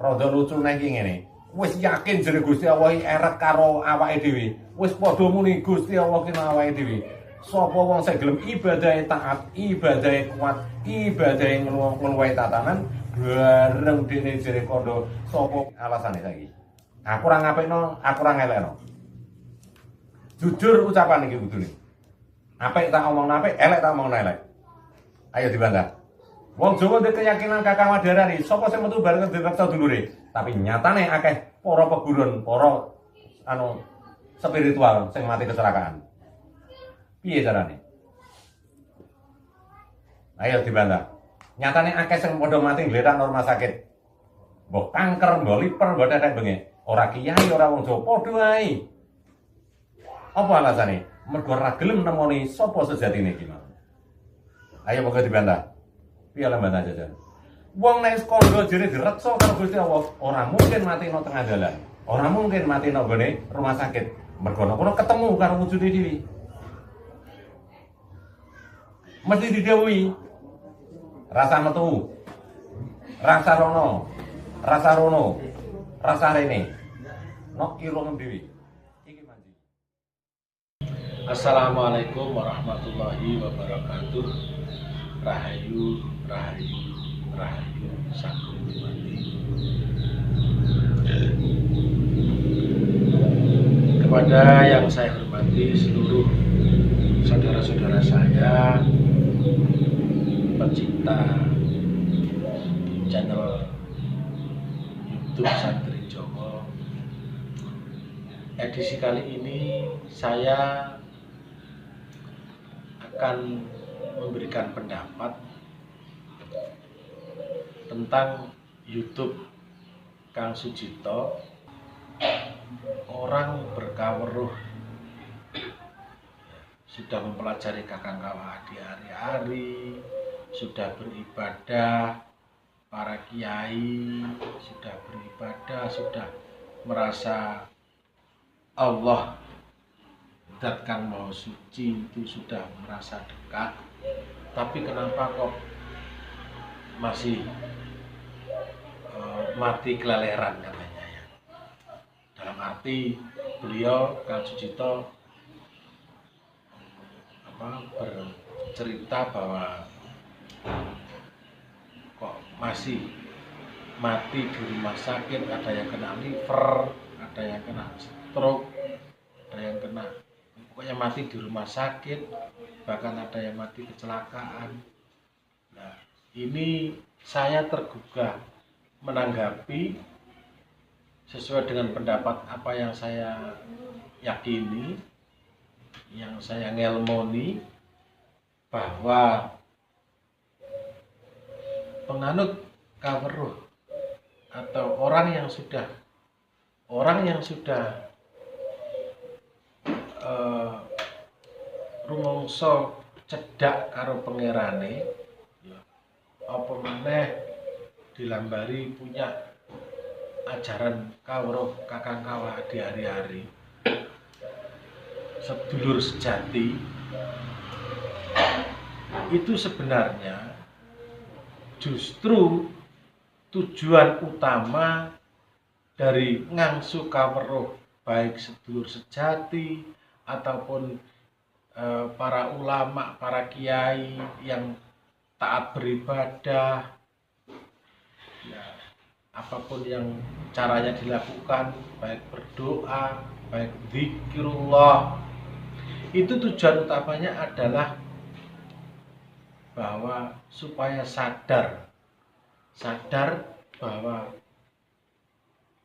rada lucu nek iki ngene. Wis yakin jere Gusti Allah erek karo awake dhewe. Wis padha muni Gusti Allah ki awake dhewe. Sapa wong sing gelem ibadahe taat, ibadahe kuat, ibadahe ngluwahi tatanan bareng dene jere kondo sapa alasane saiki. Aku ora ngapikno, aku ora ngelekno. Jujur ucapan iki kudune. Apik tak omongno apik, elek tak omongno elek. Ayo dibantah. Wong Jawa ndek keyakinan Kakang Wadarani, sapa sing metu bareng direksa dulure. Tapi nyatane akeh para pegurun, para spiritual sing mati kecelakaan. Piye carane? Ayo dibantah. Nyatane akeh sing padha mati ngletak nang rumah sakit. Mbok kanker, mbok liver, mbok tetek bengi. Ora kiai, ora wong Jawa padha ae. Apa alasane? Mergo ora gelem nemoni sapa sejatine iki. Ayo pokoke dibantah. Piye lembatan jajan. Wong nek kondo jere direksa karo Gusti Allah, ora mungkin mati nang tengah dalan. Ora mungkin mati nang gone rumah sakit. Mergo kono ketemu karo wujude dhewe. Mesti didhawuhi. Rasa metu. Rasa rono. Rasa rono. Rasa rene. Nok irung dhewe. Iki manji. Assalamualaikum warahmatullahi wabarakatuh. Rahayu, rahayu, rahayu, sakum mati. Kepada yang saya hormati seluruh saudara-saudara saya, pecinta channel YouTube Santri Jowo. Edisi kali ini saya akan memberikan pendapat tentang YouTube Kang Sujito, orang berkaweruh, sudah mempelajari Kakang Kawah di hari-hari, sudah beribadah, para kiai sudah beribadah, sudah merasa Allah zat kang maha suci itu sudah merasa dekat, tapi kenapa kok masih mati keleleran katanya ya. Dalam arti beliau Kang Sujito bercerita bahwa kok masih mati di rumah sakit, ada yang kena liver, ada yang kena stroke, ada yang kena, pokoknya mati di rumah sakit, bahkan ada yang mati kecelakaan. Nah, ini saya tergugah menanggapi sesuai dengan pendapat apa yang saya yakini, yang saya ngelmoni, bahwa penganut kaweruh atau orang yang sudah rumangsa cedhak karo pangerane, ya apa maneh dilambari punya ajaran kaweruh Kakang Kawah di hari-hari, sedulur sejati, itu sebenarnya justru tujuan utama dari ngangsu kaweruh, baik sedulur sejati ataupun para ulama, para kiai yang taat beribadah, ya, apapun yang caranya dilakukan, baik berdoa, baik zikrullah, itu tujuan utamanya adalah bahwa supaya sadar bahwa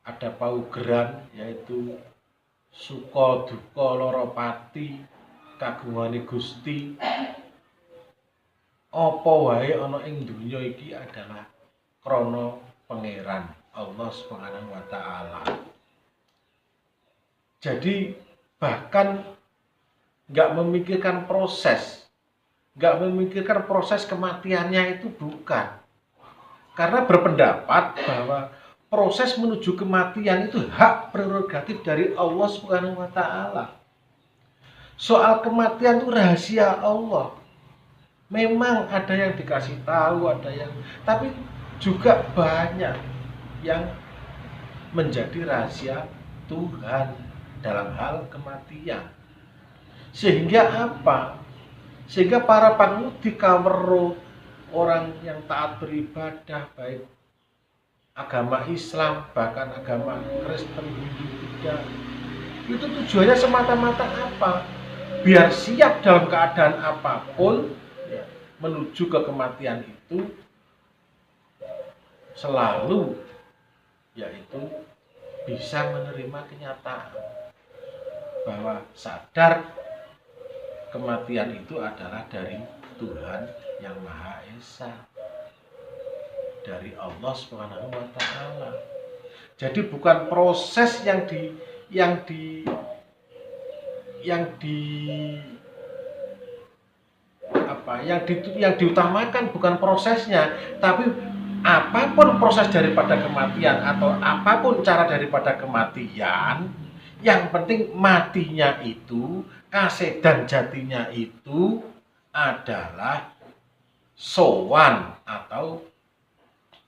ada paugeran, yaitu suka duka lara pati kagungane Gusti, apa wae ana ing donya iki adalah krana pangeran Allah Subhanahu wa taala. Jadi bahkan nggak memikirkan proses kematiannya itu, bukan. Karena berpendapat bahwa proses menuju kematian itu hak prerogatif dari Allah Subhanahu wa taala. Soal kematian itu rahasia Allah. Memang ada yang dikasih tahu, ada yang, tapi juga banyak yang menjadi rahasia Tuhan dalam hal kematian. Sehingga apa? Sehingga para pangudi kaweruh, orang yang taat beribadah, baik agama Islam, bahkan agama Kristen, Hindu, Buddha, itu tujuannya semata-mata apa? Biar siap dalam keadaan apapun, ya, menuju ke kematian itu selalu, yaitu bisa menerima kenyataan bahwa sadar kematian itu adalah dari Tuhan yang Maha Esa, dari Allah Subhanahu wa taala. Jadi bukan proses yang diutamakan, bukan prosesnya, tapi apapun proses daripada kematian atau apapun cara daripada kematian, yang penting matinya itu, kasedan jatinya itu adalah sowan atau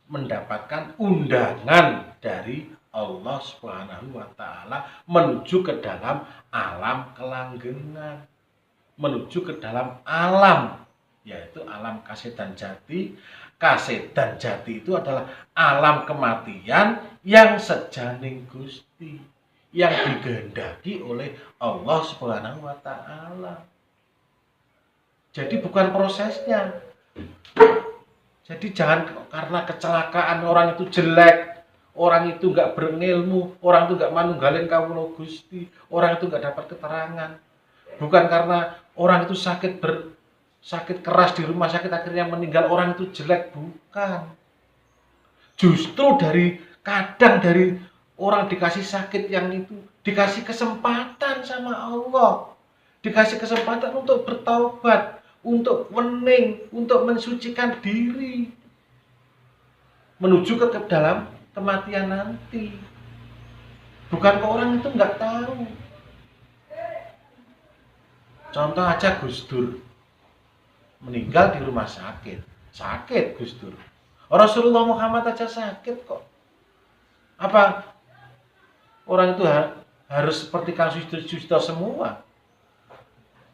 mendapatkan undangan dari Allah Subhanahu wa taala menuju ke dalam alam kelanggengan, menuju ke dalam alam, yaitu alam kasedan jati. Kasedan jati itu adalah alam kematian yang sejaning Gusti, yang digendaki oleh Allah Subhanahu wa taala. Jadi bukan prosesnya. Jadi jangan karena kecelakaan orang itu jelek, orang itu nggak berilmu, orang itu nggak manunggalin kawula Gusti, orang itu nggak dapat keterangan. Bukan karena orang itu sakit keras di rumah sakit akhirnya meninggal, orang itu jelek, bukan. Justru kadang dari orang dikasih sakit yang itu dikasih kesempatan sama Allah, dikasih kesempatan untuk bertaubat, untuk wening, untuk mensucikan diri menuju ke dalam kematian nanti. Bukan ke orang itu nggak tahu. Contoh aja Gus Dur meninggal di rumah sakit Gus Dur. Rasulullah Muhammad aja sakit kok. Apa orang itu harus seperti Kang Sucito semua?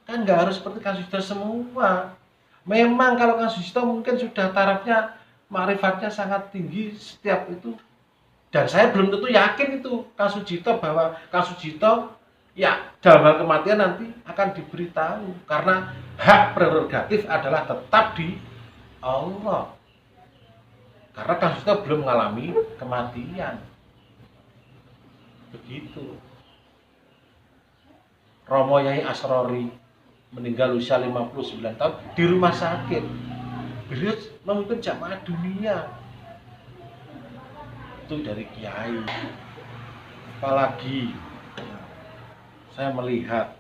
Kan nggak harus seperti Kang Sucito semua. Memang kalau Kang Sucito mungkin sudah tarafnya, ma'rifatnya sangat tinggi setiap itu. Dan saya belum tentu yakin itu Kang Sucito, bahwa Kang Sucito ya dalam hal kematian nanti akan diberitahu, karena hak prerogatif adalah tetap di Allah, karena Kang Sucito belum mengalami kematian. Begitu. Romo Yai Asrori meninggal usia 59 tahun di rumah sakit. Beliau memimpin jamaah dunia. Itu dari kiai. Apalagi saya melihat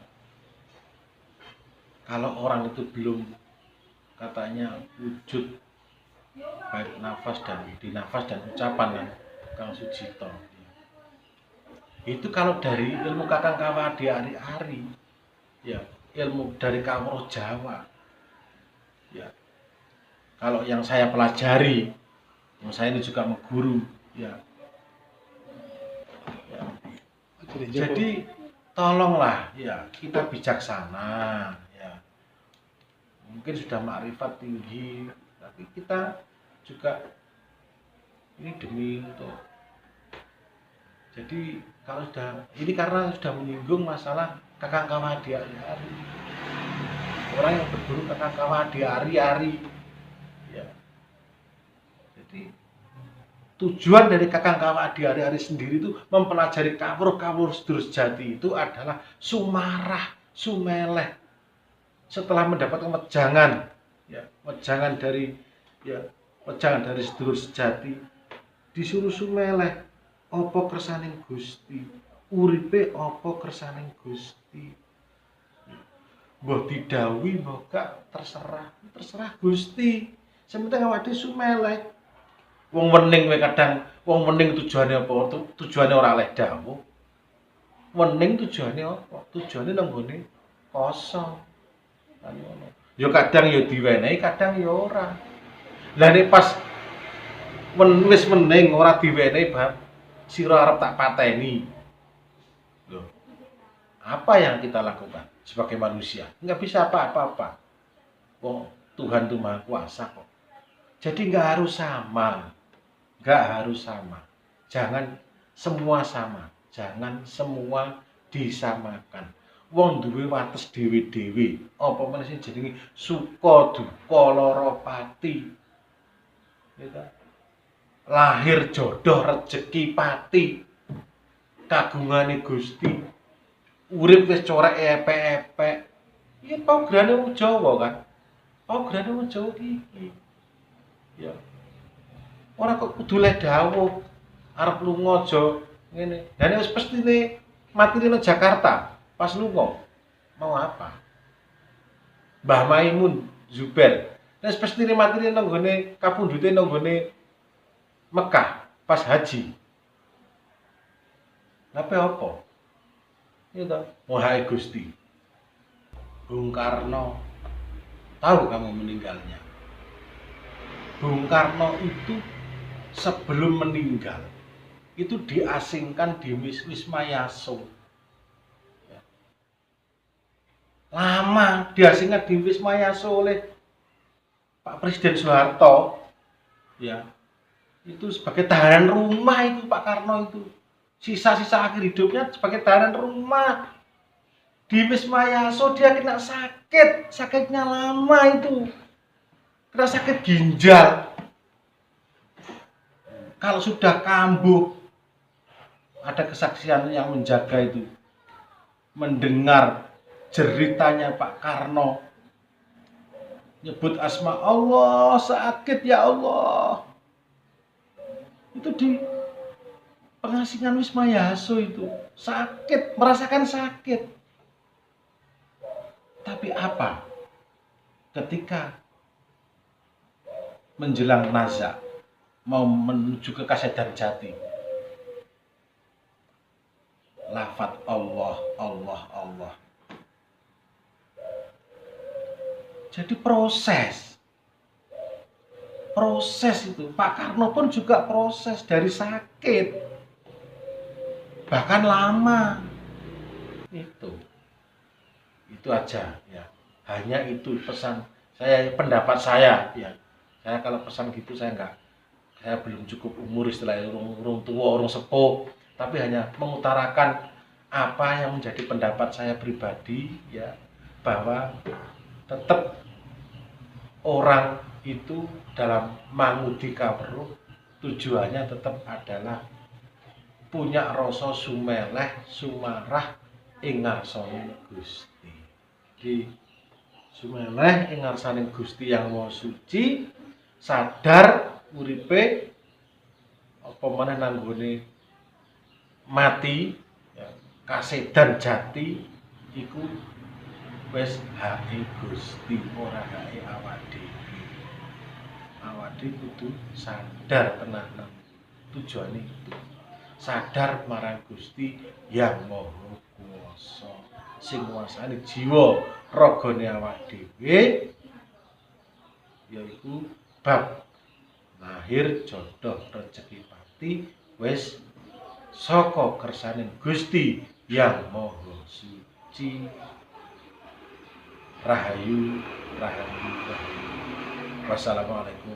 kalau orang itu belum katanya wujud baik nafas dan ucapan kan Kang Sucito. Itu kalau dari ilmu Kakang Kawadi hari-hari, ya ilmu dari Kawruh Jawa, ya kalau yang saya pelajari, saya ini juga mengguru, ya. Jadi tolonglah ya kita bijaksana, ya mungkin sudah makrifat tinggi, tapi kita juga ini demi untuk. Jadi kalau ini karena sudah menyinggung masalah Kakang Kawadi hari-hari, orang yang berburu Kakang Kawadi hari-hari, ya. Jadi tujuan dari Kakang Kawadi hari-hari sendiri itu mempelajari kawruh sedulur sejati itu adalah sumarah, sumeleh. Setelah mendapatkan wejangan, ya wejangan dari sedulur sejati, disuruh sumeleh. Apa kersaning Gusti, uripe apa kersaning Gusti. Mbah didhawuhi mbah gak terserah Gusti. Sementing awake sumeleh. Wong wening tujuane apa? Tujuane ora oleh dawuh. Wening tujuane apa? Tujuane nang gone kosong. Kan ngono. Ya kadang ya diwenehi, kadang ya ora. Lah nek pas Wis mending ora diwenehi bab sira arep tak pateni. Loh, apa yang kita lakukan sebagai manusia? Nggak bisa apa-apa. Wong Tuhan itu Maha Kuasa kok. Jadi nggak harus sama. Nggak harus sama. Jangan semua sama. Jangan semua disamakan. Wong duwe wates dhewe-dhewe. Apa meneh sing jenenge suka duka lara pati. Gitu. Lahir jodoh rejeki pati. Kagungane Gusti. Urip wis corek epek-epek. Iki pograne wong Jawa kan. Pograne wong Jawa iki. Ya. Ora kok kudu le dawuh. Arep lunga aja ngene. Dene wis pestine matine nang Jakarta. Pas lunga mau apa? Mbah Maimun Zubair. Wis pestine matine nang gone kapundhute nang gone Mekah pas haji. Nape apa? Itu wahai Gusti. Bung Karno, tahu kamu meninggalnya? Bung Karno itu sebelum meninggal itu diasingkan di Wisma Yaso. Lama diasingkan di Wisma Yaso oleh Pak Presiden Soeharto. Ya, itu sebagai tahanan rumah itu Pak Karno itu. Sisa-sisa akhir hidupnya sebagai tahanan rumah. Di Wisma Yaso dia kena sakit, sakitnya lama itu. Kena sakit ginjal. Kalau sudah kambuh, ada kesaksian yang menjaga itu. Mendengar jeritanya Pak Karno. Nyebut asma Allah, sakit ya Allah. Itu di pengasingan Wisma Yaso itu. Sakit, merasakan sakit. Tapi apa? Ketika menjelang nazak, mau menuju ke Kasedan Jati, lafaz Allah, Allah, Allah. Jadi proses itu. Pak Karno pun juga proses dari sakit. Bahkan lama. Itu aja ya. Hanya itu pesan saya, pendapat saya ya. Saya kalau pesan gitu saya belum cukup umur istilahnya, urung tua, urung sepuh, tapi hanya mengutarakan apa yang menjadi pendapat saya pribadi ya, bahwa tetap orang itu dalam mangudi kawruh tujuannya tetap adalah punya rasa sumeleh sumarah ing ngarsane Gusti. Di sumeleh ing ngarsane Gusti yang Maha Suci, sadar uripe apa meneh nanggone mati ya, Kasedan Jati iku wis hake Gusti, ora hake awak dhewe. Awak dhewe kudu sadar tenanan tujuane itu. Sadar marang Gusti yang Maha Kuwasa, sing nguasani jiwa ragane awak dhewe, yaiku bab lahir jodoh rejeki pati wis saka kersaning Gusti yang Maha Suci. Rahayu, rahayu, rahayu. Wassalamualaikum